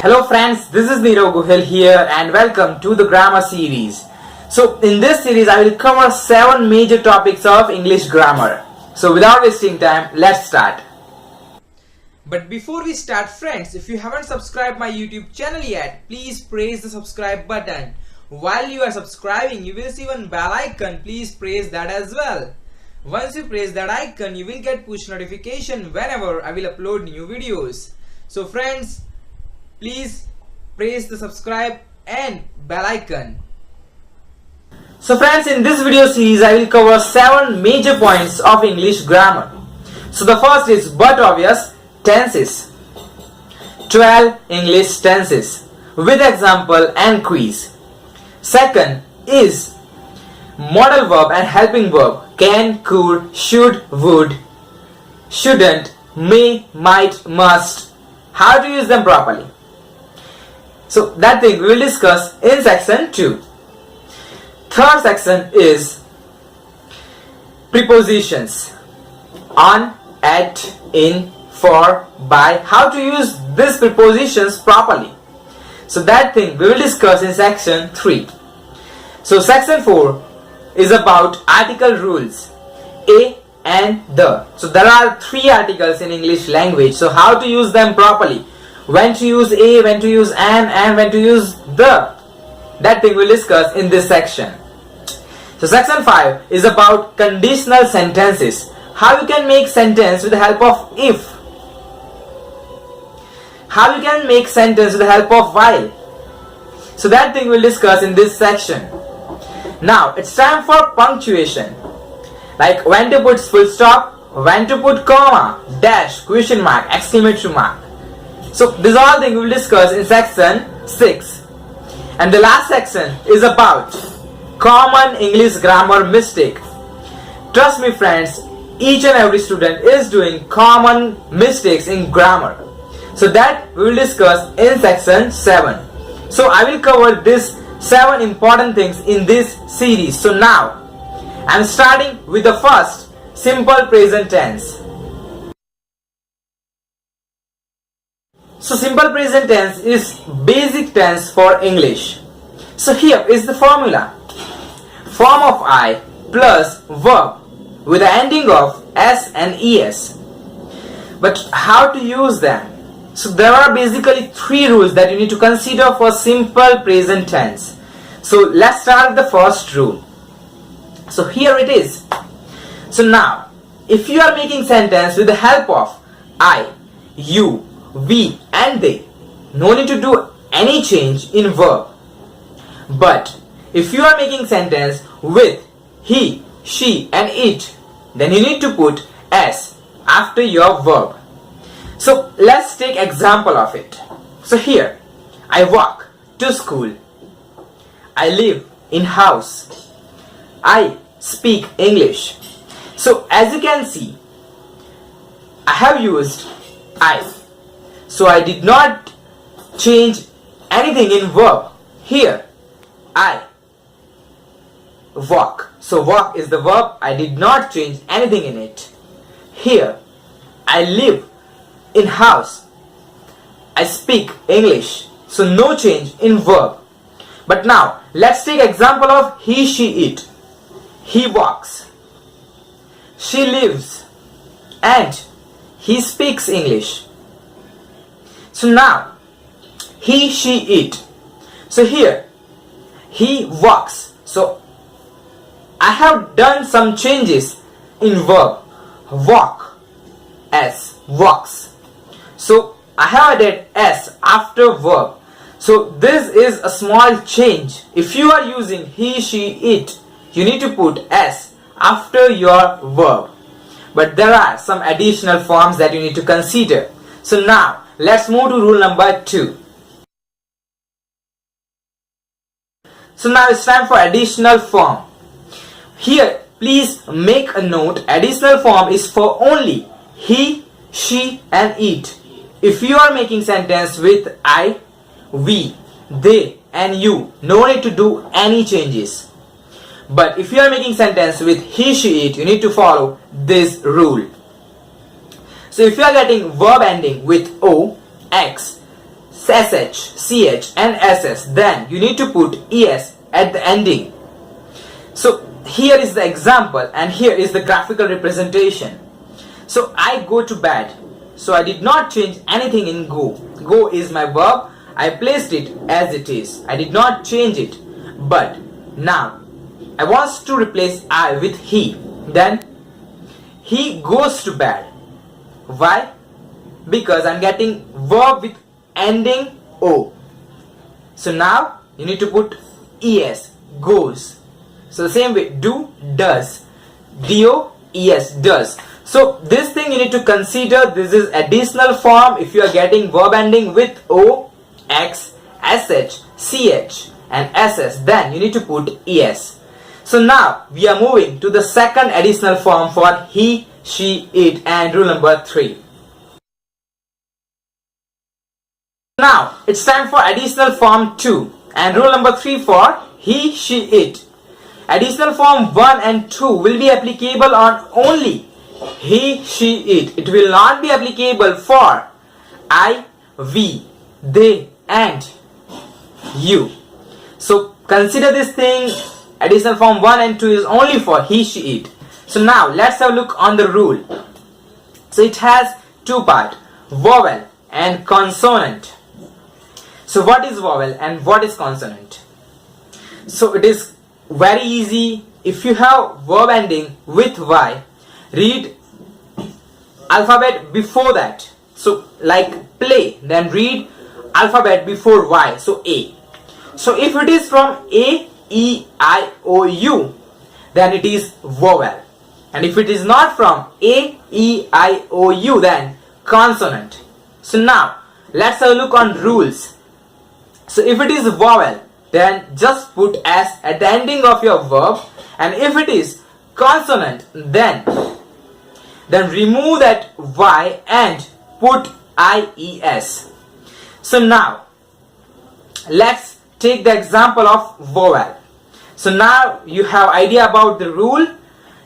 Hello friends, this is Nirav Gohil here and welcome to the grammar series. So in this series I will cover 7 major topics of English grammar. So without wasting time, let's start. But before we start friends, if you haven't subscribed my YouTube channel yet, please press the subscribe button. While you are subscribing, you will see one bell icon, please press that as well. Once you press that icon, you will get push notification whenever I will upload new videos. So friends, please press the subscribe and bell icon. So friends, in this video series I will cover 7 major points of English grammar. So the first is but obvious tenses. 12 English tenses with example and quiz. Second is modal verb and helping verb can, could, should, would, shouldn't, may, might, must. How to use them properly. So that thing we will discuss in section 2. Third section is prepositions. On, at, in, for, by. How to use these prepositions properly. So that thing we will discuss in section 3. So section 4 is about article rules. A and the. So there are 3 articles in English language. So how to use them properly. When to use a, when to use an, and when to use the. That thing we'll discuss in this section. So section 5 is about conditional sentences. How you can make sentence with the help of if. How you can make sentence with the help of while. So that thing we'll discuss in this section. Now it's time for punctuation. Like when to put full stop, when to put comma, dash, question mark, exclamation mark. So these are all things we will discuss in section 6. And the last section is about common English grammar mistake. Trust me friends, each and every student is doing common mistakes in grammar. So that we will discuss in section 7. So I will cover these 7 important things in this series. So now I am starting with the first, simple present tense. So simple present tense is basic tense for English. So here is the formula. Form of I plus verb with the ending of s and es. But how to use them? So there are basically 3 rules that you need to consider for simple present tense. So let's start with the first rule. So here it is. So now if you are making sentence with the help of I, you, we and they, no need to do any change in verb. But if you are making sentence with he, she and it, then you need to put s after your verb. So let's take example of it. So here, I walk to school. I live in house. I speak English. So as you can see, I have used I. So I did not change anything in verb. Here, I walk. So walk is the verb. I did not change anything in it. Here, I live in house. I speak English. So no change in verb. But now, let's take example of he, she, it. He walks. She lives. And he speaks English. So now, he, she, it. So here, he walks. So I have done some changes in verb. Walk, s, walks. So I have added s after verb. So this is a small change. If you are using he, she, it, you need to put s after your verb. But there are some additional forms that you need to consider. So now, let's move to rule number 2. So now it's time for additional form. Here, please make a note. Additional form is for only he, she and it. If you are making sentence with I, we, they and you, no need to do any changes. But if you are making sentence with he, she, it, you need to follow this rule. So if you are getting verb ending with o, x, SH, CH and SS, then you need to put ES at the ending. So here is the example and here is the graphical representation. So I go to bed. So I did not change anything in go. Go is my verb. I placed it as it is. I did not change it. But now I want to replace I with he. Then he goes to bed. Why? Because I'm getting verb with ending O. So now you need to put ES, goes. So the same way, do, does. Do, ES, does. So this thing you need to consider, this is additional form. If you are getting verb ending with O, X, SH, CH and SS, then you need to put ES. So now we are moving to the second additional form for he, she, it and rule number 3. Now it's time for additional form 2 and rule number 3 for he, she, it. Additional form 1 and 2 will be applicable on only he, she, it. It will not be applicable for I, we, they and you. So consider this thing, additional form 1 and 2 is only for he, she, it. So now let's have a look on the rule. So it has two parts, vowel and consonant. So what is vowel and what is consonant? So it is very easy. If you have verb ending with Y, read alphabet before that. So like play, then read alphabet before Y, so A. So if it is from A, E, I, O, U, then it is vowel. And if it is not from A, E, I, O, U, then consonant. So now let's have a look on rules. So if it is vowel, then just put S at the ending of your verb, and if it is consonant, then remove that Y and put IES. So now let's take the example of vowel. So now you have idea about the rule.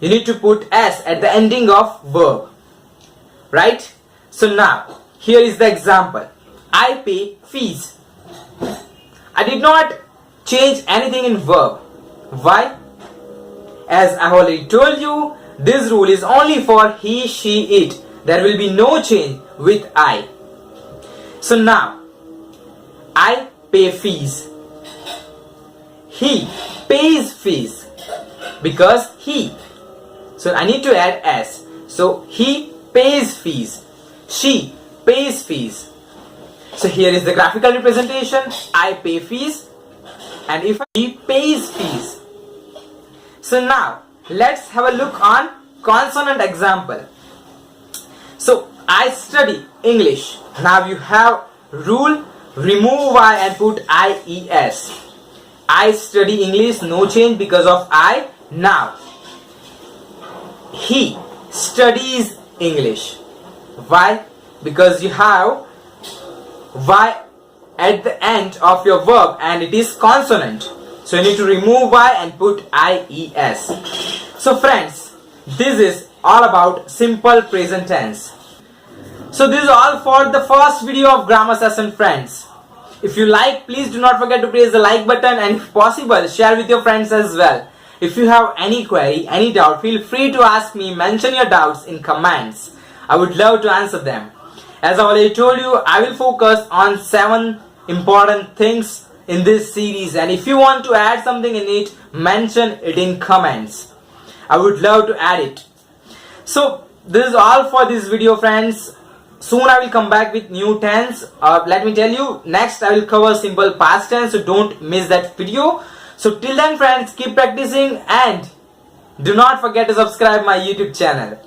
You need to put S at the ending of verb, right? So now here is the example. I pay fees. I did not change anything in verb. Why? As I already told you, this rule is only for he, she, it. There will be no change with I. So now I pay fees. He pays fees because he. So I need to add S. So he pays fees. She pays fees. So here is the graphical representation. I pay fees and if he pays fees. So now let's have a look on consonant example. So I study English. Now you have rule, remove Y and put IES. I study English, no change because of I. Now he studies English. Why? Because you have Y at the end of your verb and it is consonant. So you need to remove Y and put IES. So friends, this is all about simple present tense. So this is all for the first video of grammar session, friends. If you like, please do not forget to press the like button and if possible, share with your friends as well. If you have any query, any doubt, feel free to ask me. Mention your doubts in comments. I would love to answer them. As I already told you, I will focus on 7 important things in this series, and if you want to add something in it, mention it in comments. I would love to add it. So this is all for this video, friends. Soon I will come back with new tense. Let me tell you, next I will cover simple past tense, so don't miss that video. So till then, friends, keep practicing and do not forget to subscribe my YouTube channel.